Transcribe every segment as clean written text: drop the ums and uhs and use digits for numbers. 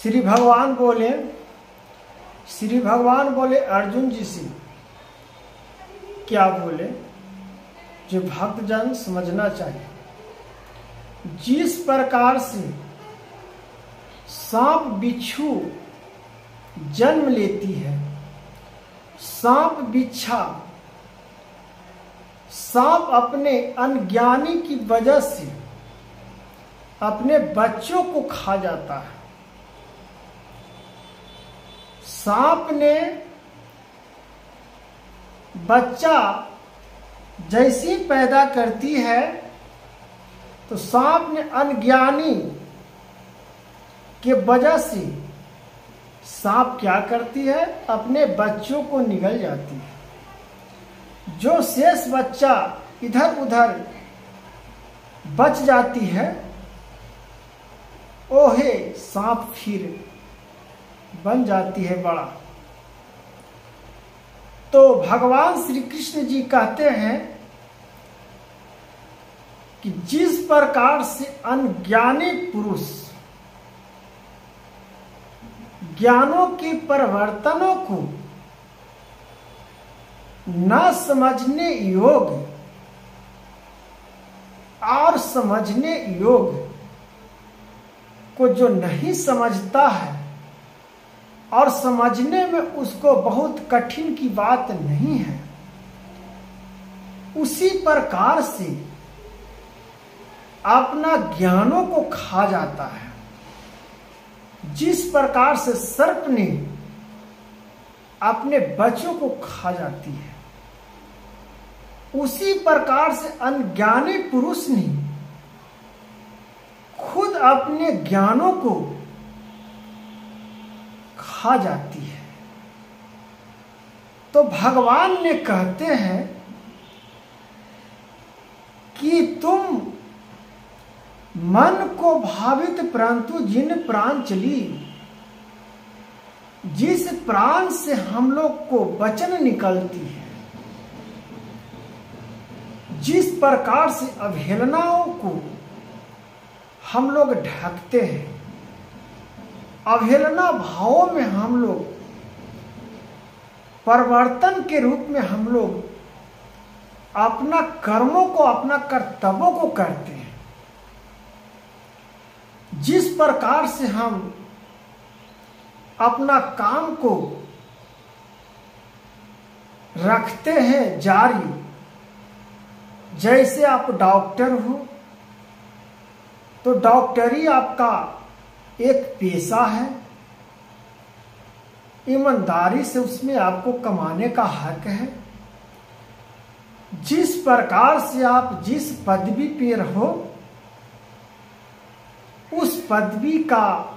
श्री भगवान बोले अर्जुन जी से, क्या बोले, जो भक्तजन समझना चाहिए। जिस प्रकार से सांप बिच्छू जन्म लेती है, सांप बिच्छा सांप अपने अनज्ञानी की वजह से अपने बच्चों को खा जाता है। सांप ने बच्चा जैसी पैदा करती है तो सांप ने अनज्ञानी के वजह से सांप क्या करती है, अपने बच्चों को निगल जाती है। जो शेष बच्चा इधर उधर बच जाती है, ओहे सांप फिर बन जाती है बड़ा। तो भगवान श्री कृष्ण जी कहते हैं कि जिस प्रकार से अनज्ञानी पुरुष ज्ञानों के परिवर्तनों को न समझने योग्य और समझने योग्य को जो नहीं समझता है और समझने में उसको बहुत कठिन की बात नहीं है, उसी प्रकार से अपना ज्ञानों को खा जाता है। जिस प्रकार से सर्प ने अपने बच्चों को खा जाती है, उसी प्रकार से अनज्ञानी पुरुष ने खुद अपने ज्ञानों को खा जाती है। तो भगवान ने कहते हैं कि तुम मन को भावित परंतु जिन प्राण चली, जिस प्राण से हम लोग को वचन निकलती है, जिस प्रकार से अवहेलनाओं को हम लोग ढकते हैं, अवहेलना भावों में हम लोग परिवर्तन के रूप में हम लोग अपना कर्मों को, अपना कर्तव्यों को करते हैं। जिस प्रकार से हम अपना काम को रखते हैं जारी, जैसे आप डॉक्टर हो तो डॉक्टरी आपका एक पेशा है, ईमानदारी से उसमें आपको कमाने का हक है। जिस प्रकार से आप जिस पदवी पे रहो, उस पदवी का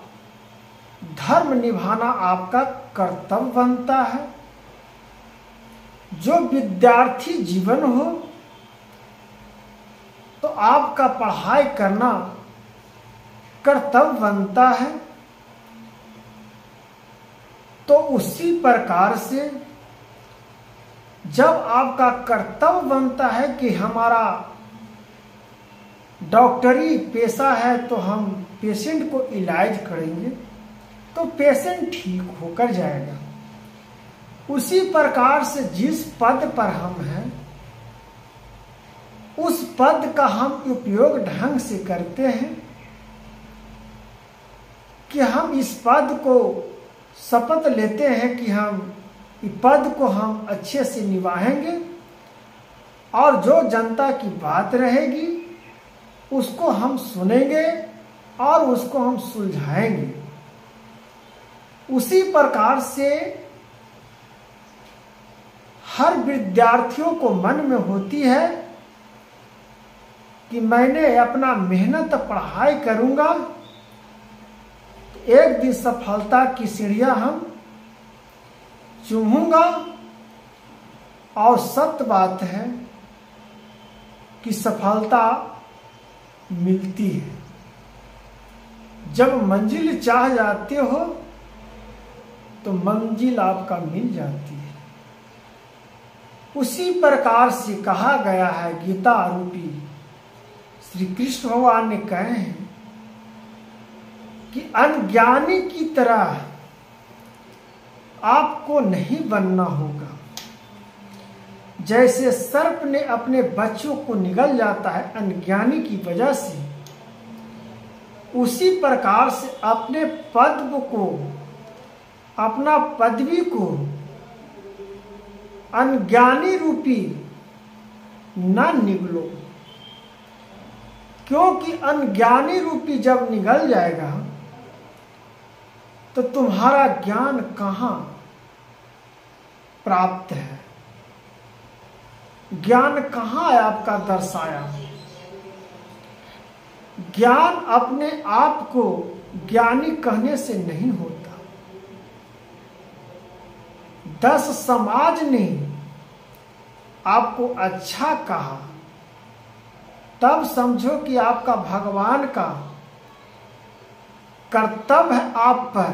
धर्म निभाना आपका कर्तव्य बनता है। जो विद्यार्थी जीवन हो तो आपका पढ़ाई करना कर्तव्य बनता है। तो उसी प्रकार से जब आपका कर्तव्य बनता है कि हमारा डॉक्टरी पेशा है तो हम पेशेंट को इलाज करेंगे, तो पेशेंट ठीक होकर जाएगा। उसी प्रकार से जिस पद पर हम हैं, उस पद का हम उपयोग ढंग से करते हैं कि हम इस पद को शपथ लेते हैं कि हम इस पद को हम अच्छे से निभाएंगे और जो जनता की बात रहेगी उसको हम सुनेंगे और उसको हम सुलझाएंगे। उसी प्रकार से हर विद्यार्थियों को मन में होती है कि मैंने अपना मेहनत पढ़ाई करूंगा तो एक दिन सफलता की सीढ़ियां हम चूमूंगा। और सत्य बात है कि सफलता मिलती है। जब मंजिल चाह जाते हो तो मंजिल आपका मिल जाती है। उसी प्रकार से कहा गया है, गीता रूपी श्री कृष्ण भगवान ने कहे हैं कि अनज्ञानी की तरह आपको नहीं बनना होगा। जैसे सर्प ने अपने बच्चों को निगल जाता है अनज्ञानी की वजह से, उसी प्रकार से अपने पद को, अपना पदवी को अनज्ञानी रूपी न निगलो, क्योंकि अनज्ञानी रूपी जब निगल जाएगा तो तुम्हारा ज्ञान कहाँ प्राप्त है, ज्ञान कहाँ है आपका दर्शाया। ज्ञान अपने आप को ज्ञानी कहने से नहीं होता। 10 समाज ने आपको अच्छा कहा तब समझो कि आपका भगवान का कर्तव्य आप पर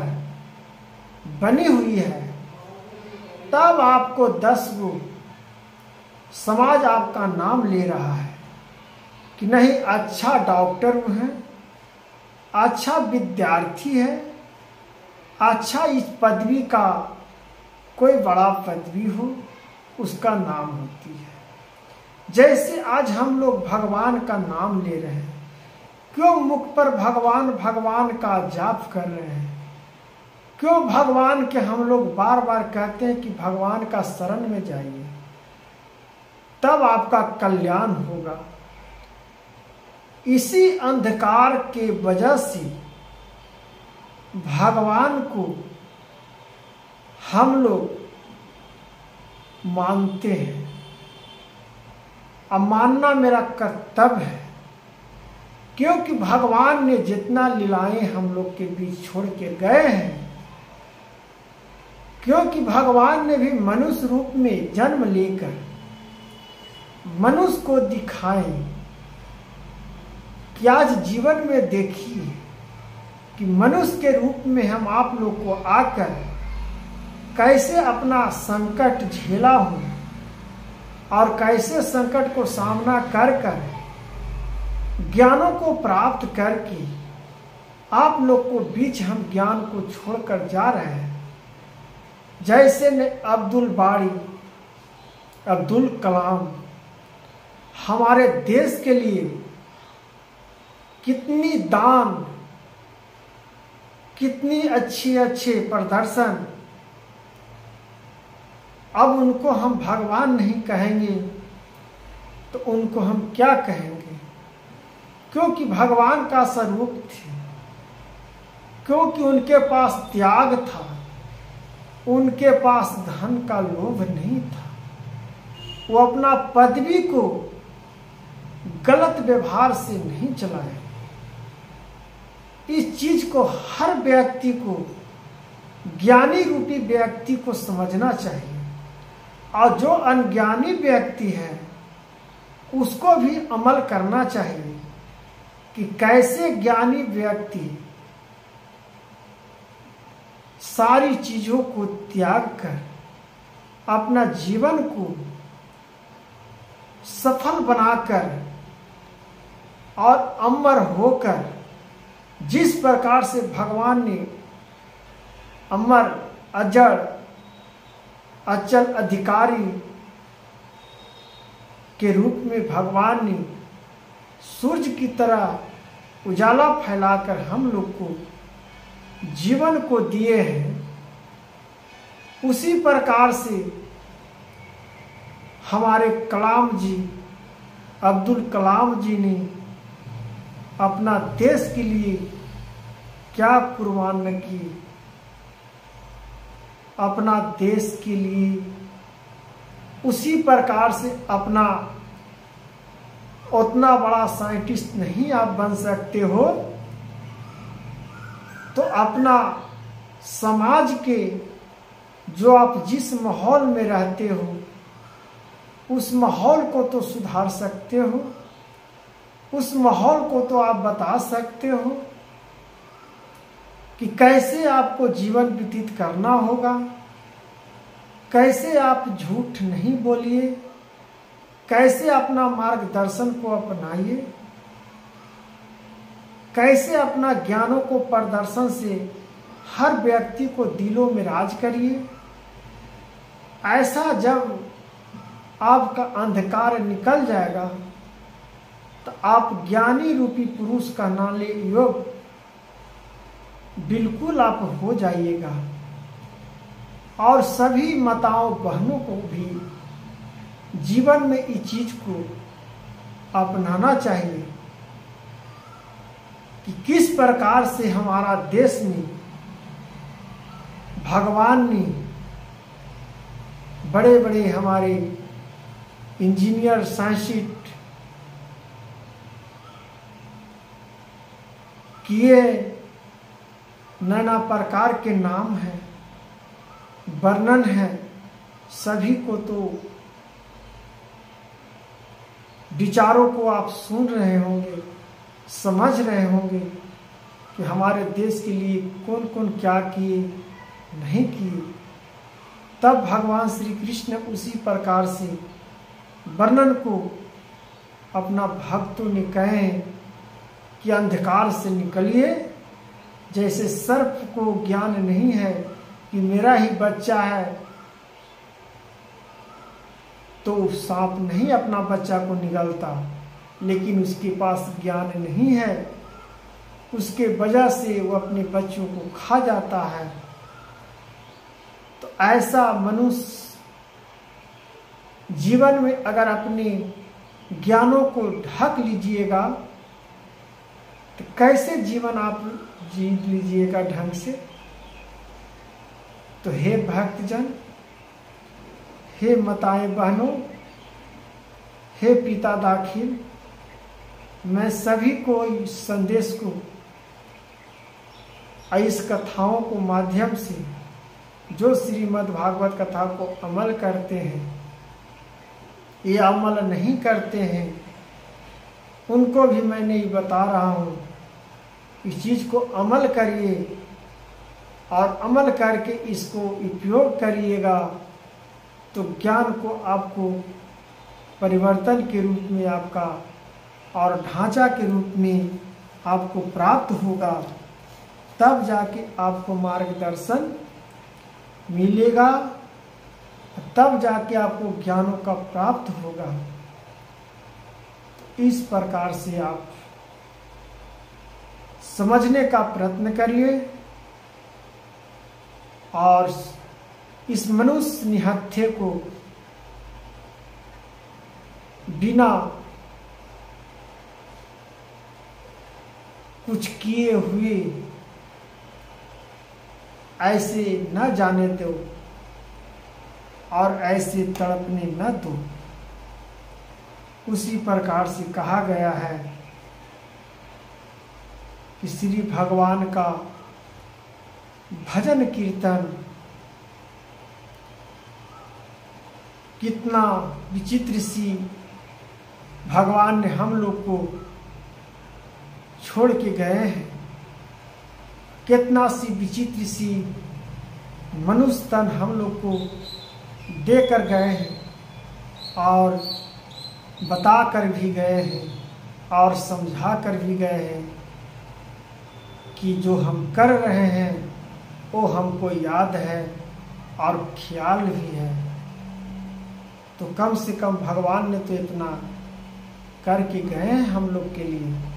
बनी हुई है, तब आपको 10 गो समाज आपका नाम ले रहा है कि नहीं अच्छा डॉक्टर है, अच्छा विद्यार्थी है, अच्छा इस पदवी का कोई बड़ा पदवी हो उसका नाम होती है। जैसे आज हम लोग भगवान का नाम ले रहे हैं, क्यों मुख पर भगवान भगवान का जाप कर रहे हैं, क्यों भगवान के हम लोग बार बार कहते हैं कि भगवान का शरण में जाइए तब आपका कल्याण होगा। इसी अंधकार के वजह से भगवान को हम लोग मानते हैं। अब मानना मेरा कर्तव्य है, क्योंकि भगवान ने जितना लीलाएं हम लोग के बीच छोड़ के गए हैं, क्योंकि भगवान ने भी मनुष्य रूप में जन्म लेकर मनुष्य को दिखाए कि आज जीवन में देखिए कि मनुष्य के रूप में हम आप लोग को आकर कैसे अपना संकट झेला हूं और कैसे संकट को सामना कर कर ज्ञानों को प्राप्त करके आप लोग को बीच हम ज्ञान को छोड़कर जा रहे हैं। जैसे ने अब्दुल कलाम हमारे देश के लिए कितनी दान, कितनी अच्छे प्रदर्शन, अब उनको हम भगवान नहीं कहेंगे तो उनको हम क्या कहेंगे, क्योंकि भगवान का स्वरूप थे, क्योंकि उनके पास त्याग था, उनके पास धन का लोभ नहीं था, वो अपना पदवी को गलत व्यवहार से नहीं चलाए। इस चीज को हर व्यक्ति को, ज्ञानी रूपी व्यक्ति को समझना चाहिए, और जो अनज्ञानी व्यक्ति है उसको भी अमल करना चाहिए कि कैसे ज्ञानी व्यक्ति सारी चीजों को त्याग कर अपना जीवन को सफल बनाकर और अमर होकर, जिस प्रकार से भगवान ने अमर अजर अचल अधिकारी के रूप में भगवान ने सूर्य की तरह उजाला फैलाकर हम लोग को जीवन को दिए हैं, उसी प्रकार से हमारे कलाम जी, अब्दुल कलाम जी ने अपना देश के लिए क्या कुर्बान की, अपना देश के लिए उसी प्रकार से अपना उतना बड़ा साइंटिस्ट नहीं आप बन सकते हो तो अपना समाज के जो आप जिस माहौल में रहते हो उस माहौल को तो सुधार सकते हो, उस माहौल को तो आप बता सकते हो कि कैसे आपको जीवन व्यतीत करना होगा, कैसे आप झूठ नहीं बोलिए, कैसे अपना मार्गदर्शन को अपनाइए। कैसे अपना ज्ञानों को प्रदर्शन से हर व्यक्ति को दिलों में राज करिए। ऐसा जब आपका अंधकार निकल जाएगा तो आप ज्ञानी रूपी पुरुष कहलाने योग्य बिल्कुल आप हो जाइएगा। और सभी माताओं बहनों को भी जीवन में इस चीज को अपनाना चाहिए कि किस प्रकार से हमारा देश में भगवान ने बड़े बड़े हमारे इंजीनियर साइंटिस्ट किए नाना प्रकार के नाम हैं, वर्णन है। सभी को तो विचारों को आप सुन रहे होंगे, समझ रहे होंगे कि हमारे देश के लिए कौन कौन क्या किए नहीं किए। तब भगवान श्री कृष्ण उसी प्रकार से वर्णन को अपना भक्तों ने कहे कि अंधकार से निकलिए। जैसे सर्प को ज्ञान नहीं है कि मेरा ही बच्चा है तो सांप नहीं अपना बच्चा को निगलता, लेकिन उसके पास ज्ञान नहीं है, उसके वजह से वो अपने बच्चों को खा जाता है। तो ऐसा मनुष्य जीवन में अगर अपने ज्ञानों को ढक लीजिएगा तो कैसे जीवन आप जी लीजिएगा ढंग से। तो हे भक्तजन, हे माताएं बहनों, हे पिता दाखिल, मैं सभी को इस संदेश को, इस कथाओं को माध्यम से जो श्रीमद् भागवत कथा को अमल करते हैं, ये अमल नहीं करते हैं, उनको भी मैंने ये बता रहा हूँ, इस चीज को अमल करिए और अमल करके इसको उपयोग करिएगा तो ज्ञान को आपको परिवर्तन के रूप में आपका और ढांचा के रूप में आपको प्राप्त होगा। तब जाके आपको मार्गदर्शन मिलेगा, तब जाके आपको ज्ञानों का प्राप्त होगा। तो इस प्रकार से आप समझने का प्रयत्न करिए और इस मनुष्य निहत्थे को बिना कुछ किए हुए ऐसे न जाने दो और ऐसे तड़पने न दो। उसी प्रकार से कहा गया है कि श्री भगवान का भजन कीर्तन कितना विचित्र सी भगवान ने हम लोग को छोड़ के गए हैं, कितना सी विचित्र सी मनुष्य तन हम लोग को देकर गए हैं और बता कर भी गए हैं और समझा कर भी गए हैं कि जो हम कर रहे हैं वो हमको याद है और ख्याल भी है। तो कम से कम भगवान ने तो इतना करके गए हैं हम लोग के लिए।